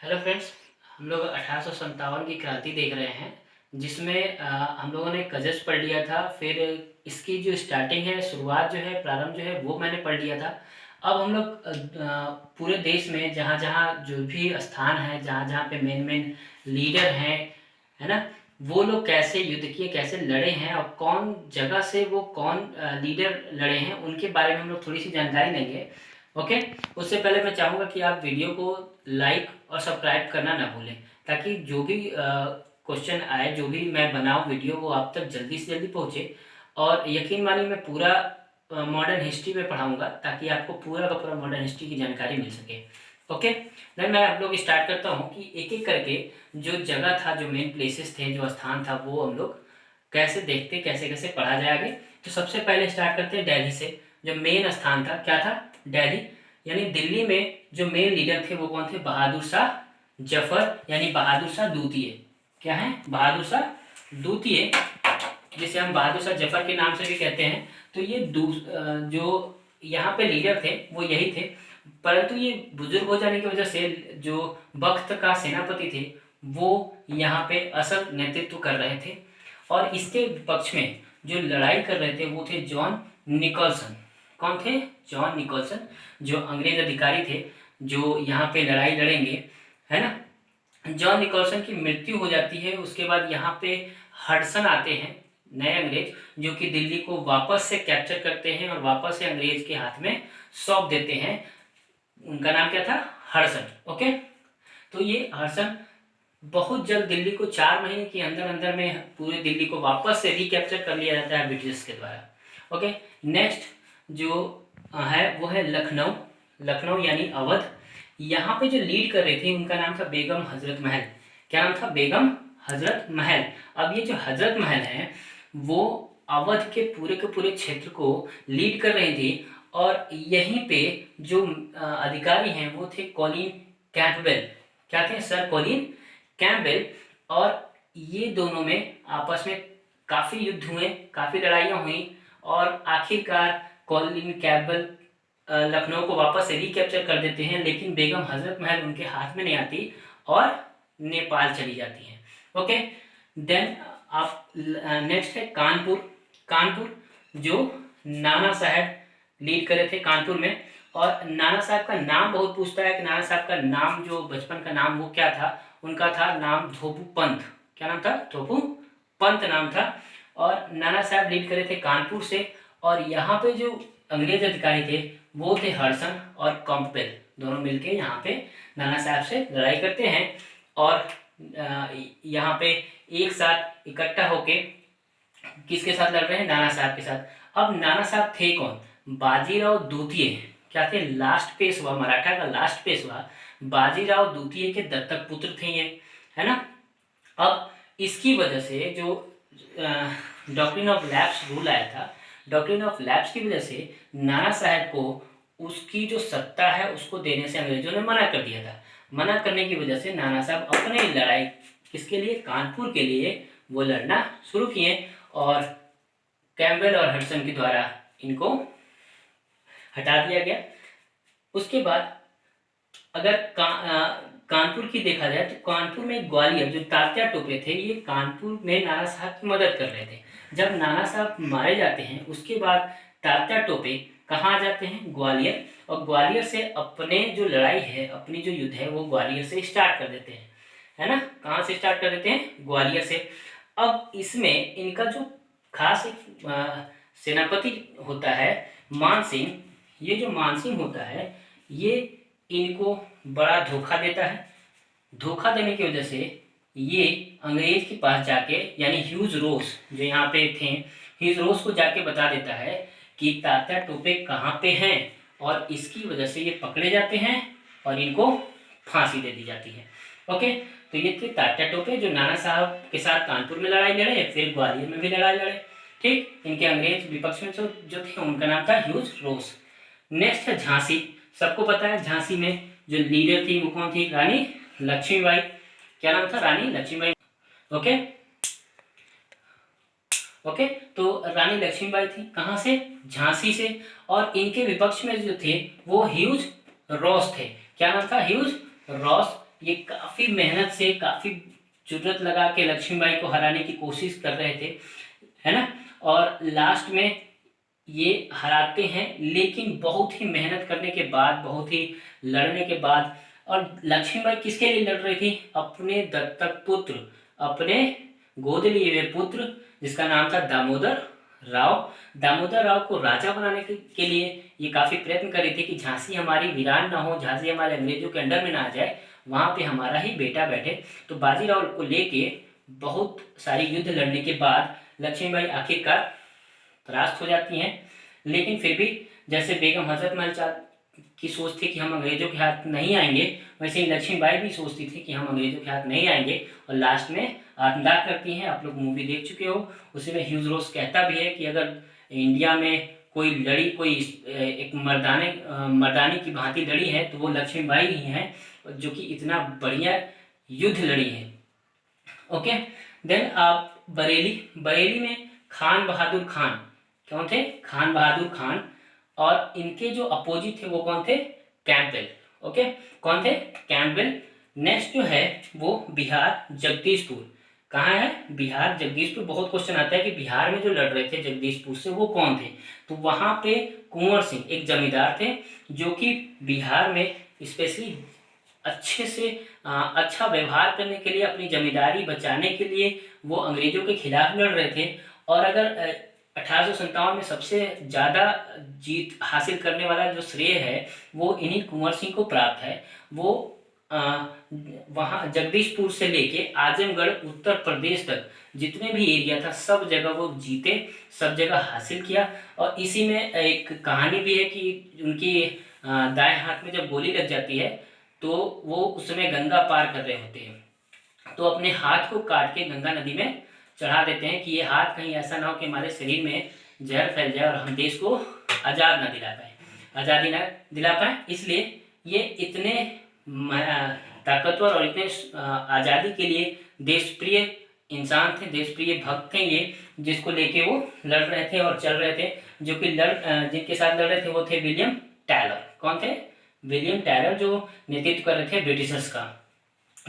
Hello friends. हम लोग 1857 की क्रांति देख रहे हैं, जिसमें हम लोगों ने कजस पढ़ लिया था। फिर इसकी जो स्टार्टिंग है, शुरुआत जो है, प्रारंभ जो है, वो मैंने पढ़ लिया था। अब हम लोग पूरे देश में जहाँ जहाँ जो भी स्थान है, जहाँ जहाँ पे मेन मेन लीडर हैं, है ना, वो लोग कैसे युद्ध किए, कैसे लड़े हैं, और कौन जगह से वो कौन लीडर लड़े हैं, उनके बारे में हम लोग थोड़ी सी जानकारी लेंगे। ओके। उससे पहले मैं चाहूँगा कि आप वीडियो को लाइक और सब्सक्राइब करना ना भूलें, ताकि जो भी क्वेश्चन आए, जो भी मैं बनाऊँ वीडियो, वो आप तक जल्दी से जल्दी पहुँचे। और यकीन मानिए, मैं पूरा मॉडर्न हिस्ट्री में पढ़ाऊँगा, ताकि आपको पूरा का पूरा मॉडर्न हिस्ट्री की जानकारी मिल सके। ओके। देन मैं आप लोग स्टार्ट करता हूँ कि एक एक करके जो जगह था, जो मेन प्लेसेस थे, जो स्थान था, वो हम लोग कैसे देखते, कैसे कैसे पढ़ा जाए आगे। तो सबसे पहले स्टार्ट करते हैं दिल्ली से। जो मेन स्थान था, क्या था? दिल्ली। यानी दिल्ली में जो मेन लीडर थे वो कौन थे? बहादुर शाह जफर, यानी बहादुर शाह द्वितीय। क्या है? बहादुर शाह द्वितीय, जिसे हम बहादुर शाह जफर के नाम से भी कहते हैं। तो ये जो यहाँ पे लीडर थे वो यही थे, परंतु ये बुजुर्ग हो जाने की वजह से जो वक्त का सेनापति थे वो यहाँ पे असल नेतृत्व कर रहे थे। और इसके पक्ष में जो लड़ाई कर रहे थे वो थे जॉन निकोलसन। कौन थे? जॉन निकोलसन, जो अंग्रेज अधिकारी थे, जो यहाँ पे लड़ाई लड़ेंगे, है ना। जॉन निकोलसन की मृत्यु हो जाती है। उसके बाद यहाँ पे हडसन आते हैं, नए अंग्रेज, जो कि दिल्ली को वापस से कैप्चर करते हैं और वापस से अंग्रेज के हाथ में सौंप देते हैं। उनका नाम क्या था? हडसन। ओके। तो ये हडसन बहुत जल्द दिल्ली को 4 महीने के अंदर अंदर में पूरे दिल्ली को वापस से रिकैप्चर कर लिया जाता है ब्रिटिश के द्वारा। ओके। नेक्स्ट जो है वो है लखनऊ। लखनऊ यानी अवध। यहाँ पे जो लीड कर रही थी उनका नाम था बेगम हजरत महल। क्या नाम था? बेगम हजरत महल। अब ये जो हजरत महल है वो अवध के पूरे क्षेत्र को लीड कर रही थी। और यहीं पे जो अधिकारी हैं वो थे कॉलिन कैंपबेल। क्या थे? Sir Colin Campbell. और ये दोनों में आपस में काफ़ी युद्ध हुए, काफ़ी लड़ाइयाँ हुई, और आखिरकार कॉलिन कैंपबेल लखनऊ को वापस से रिकैप्चर कर देते हैं। लेकिन बेगम हजरत महल उनके हाथ में नहीं आती और नेपाल चली जाती हैं। ओके। देन आप नेक्स्ट है कानपुर। कानपुर जो नाना साहब लीड करे थे कानपुर में। और नाना साहब का नाम बहुत पूछता है कि नाना साहब का नाम, जो बचपन का नाम, वो क्या था? उनका था नाम धोबू पंत। क्या नाम था? धोबू पंत नाम था। और नाना साहब लीड करे थे कानपुर से। और यहाँ पे जो अंग्रेज अधिकारी थे वो थे हडसन और कैंपबेल, दोनों मिलके यहाँ पे नाना साहब से लड़ाई करते हैं। और यहाँ पे एक साथ इकट्ठा होके किसके साथ लड़ रहे हैं? नाना साहब के साथ। अब नाना साहब थे कौन? बाजीराव द्वितीय। क्या थे? लास्ट पेशवा, मराठा का लास्ट पेशवा बाजीराव द्वितीय के दत्तक पुत्र थे ये, है ना। अब इसकी वजह से जो डॉक्ट्रिन ऑफ लैप्स रूल आया था, डॉक्ट्रिन ऑफ लैप्स की वजह से नाना साहब को उसकी जो सत्ता है उसको देने से अंग्रेजों ने मना कर दिया था। मना करने की वजह से नाना साहब अपने लड़ाई किसके लिए? कानपुर के लिए वो लड़ना शुरू किए। और कैम्पबेल और हडसन के द्वारा इनको हटा दिया गया। उसके बाद अगर कानपुर की देखा जाए तो कानपुर में ग्वालियर, जो तात्या टोपे थे, ये कानपुर में नाना साहब की मदद कर रहे थे। जब नाना साहब मारे जाते हैं उसके बाद तात्या टोपे कहाँ आ जाते हैं? ग्वालियर। और ग्वालियर से अपने जो लड़ाई है, अपनी जो युद्ध है, वो ग्वालियर से स्टार्ट कर देते हैं, है ना। कहाँ से स्टार्ट कर देते हैं? ग्वालियर से। अब इसमें इनका जो खास एक सेनापति होता है मान सिंह। ये जो मान सिंह होता है ये इनको बड़ा धोखा देता है। धोखा देने की वजह से ये अंग्रेज के पास जाके, यानी ह्यूज रोज जो यहाँ पे थे, ह्यूज रोज को जाके बता देता है कि तात्या टोपे कहाँ पे हैं। और इसकी वजह से ये पकड़े जाते हैं और इनको फांसी दे दी जाती है। ओके। तो ये थे तात्या टोपे, जो नाना साहब के साथ कानपुर में लड़ाई लड़े, फिर ग्वालियर में भी लड़ाई लड़े। ठीक। इनके अंग्रेज विपक्ष में जो थे उनका नाम था ह्यूज रोज। नेक्स्ट है झांसी। सबको पता है झांसी में जो लीडर थी वो कौन थी? रानी लक्ष्मीबाई। क्या नाम था? रानी लक्ष्मीबाई। ओके। ओके। तो रानी लक्ष्मीबाई थी कहाँ से? झांसी से। और इनके विपक्ष में जो थे वो ह्यूज रॉस थे। क्या नाम था? Huge Ross. ये काफ़ी मेहनत से, काफ़ी जुर्रत लगा के लक्ष्मीबाई को हराने की कोशिश कर रहे थे, है ना। और लास्ट में ये हराते हैं, लेकिन बहुत ही मेहनत करने के बाद, बहुत ही लड़ने के बाद। और लक्ष्मीबाई किसके लिए लड़ रही थी? अपने दत्तक पुत्र, अपने गोद लिए हुए पुत्र, जिसका नाम था दामोदर राव। दामोदर राव को राजा बनाने के लिए ये काफ़ी प्रयत्न कर रही थी कि झांसी हमारी वीरान ना हो, झांसी हमारे अंग्रेजों के अंडर में ना आ जाए, वहाँ पे हमारा ही बेटा बैठे। तो बाजीराव को लेके बहुत सारी युद्ध लड़ने के बाद लक्ष्मीबाई आखिरकार परास्त हो जाती हैं। लेकिन फिर भी जैसे बेगम हजरत महल की सोच थी कि हम अंग्रेजों के हाथ नहीं आएंगे, वैसे ही लक्ष्मीबाई भी सोचती थी कि हम अंग्रेजों के हाथ नहीं आएंगे, और लास्ट में आत्मदाह करती हैं। आप लोग मूवी देख चुके हो, उसी में ह्यूज रोज कहता भी है कि अगर इंडिया में कोई लड़ी, कोई एक मर्दानी की भांति लड़ी है तो वो लक्ष्मीबाई ही हैं, जो कि इतना बढ़िया युद्ध लड़ी है। ओके, देन आप बरेली में खान बहादुर खान कौन थे? खान बहादुर खान। और इनके जो अपोजिट थे वो कौन थे? कैंपबेल। ओके, कौन थे? कैंपबेल। नेक्स्ट जो है वो बिहार जगदीशपुर। कहाँ है? बिहार जगदीशपुर। बहुत क्वेश्चन आता है कि बिहार में जो लड़ रहे थे जगदीशपुर से वो कौन थे? तो वहाँ पे कुंवर सिंह एक जमींदार थे, जो कि बिहार में स्पेशली अच्छे से अच्छा व्यवहार करने के लिए, अपनी जमींदारी बचाने के लिए वो अंग्रेजों के खिलाफ लड़ रहे थे। और अगर 1857 में सबसे ज़्यादा जीत हासिल करने वाला जो श्रेय है वो इन्हीं कुंवर सिंह को प्राप्त है। वो वहाँ जगदीशपुर से लेके आजमगढ़ उत्तर प्रदेश तक जितने भी एरिया था सब जगह वो जीते, सब जगह हासिल किया। और इसी में एक कहानी भी है कि उनकी दाएं हाथ में जब गोली लग जाती है तो वो उस समय गंगा पार कर रहे होते हैं, तो अपने हाथ को काट के गंगा नदी में चढ़ा देते हैं कि ये हाथ कहीं ऐसा ना हो कि हमारे शरीर में जहर फैल जाए और हम देश को आज़ाद ना दिला पाए, आज़ादी ना दिला पाए। इसलिए ये इतने ताकतवर और इतने आज़ादी के लिए देश प्रिय इंसान थे, देश प्रिय भक्त थे ये, जिसको लेके वो लड़ रहे थे और चल रहे थे। जो कि जिनके साथ लड़ रहे थे वो थे विलियम टायलर। कौन थे? विलियम टायलर, जो नेतृत्व कर रहे थे ब्रिटिशर्स का।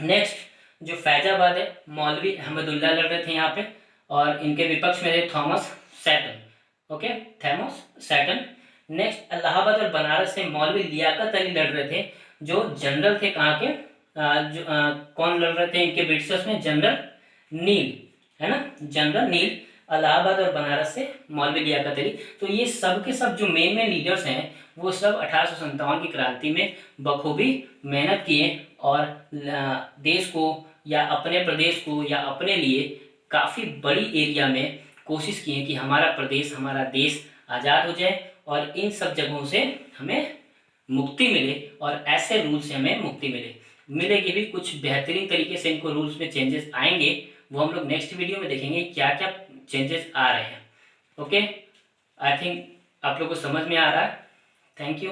नेक्स्ट जो फैजाबाद है, मौलवी अहमदुल्ला लड़ रहे थे यहाँ पे, और इनके विपक्ष में थे Thomas Seton. Okay, Thomas Seton. Next Allahabad और बनारस से मौलवी लियाकत अली लड़ रहे थे, जो जनरल थे कहाँ के? कौन लड़ रहे थे इनके ब्रिटिशर्स में? जनरल नील, है ना, जनरल नील। इलाहाबाद और बनारस से मौलवी लियाकत अली। तो ये सब के सब जो मेन लीडर्स हैं वो सब 1857 की क्रांति में बखूबी मेहनत किए और देश को या अपने प्रदेश को या अपने लिए काफ़ी बड़ी एरिया में कोशिश किए कि हमारा प्रदेश, हमारा देश आज़ाद हो जाए और इन सब जगहों से हमें मुक्ति मिले, और ऐसे रूल से हमें मुक्ति मिलेगी भी। कुछ बेहतरीन तरीके से इनको रूल्स में चेंजेस आएंगे, वो हम लोग नेक्स्ट वीडियो में देखेंगे क्या क्या चेंजेस आ रहे हैं। ओके, आई थिंक आप लोग को समझ में आ रहा है। Thank you.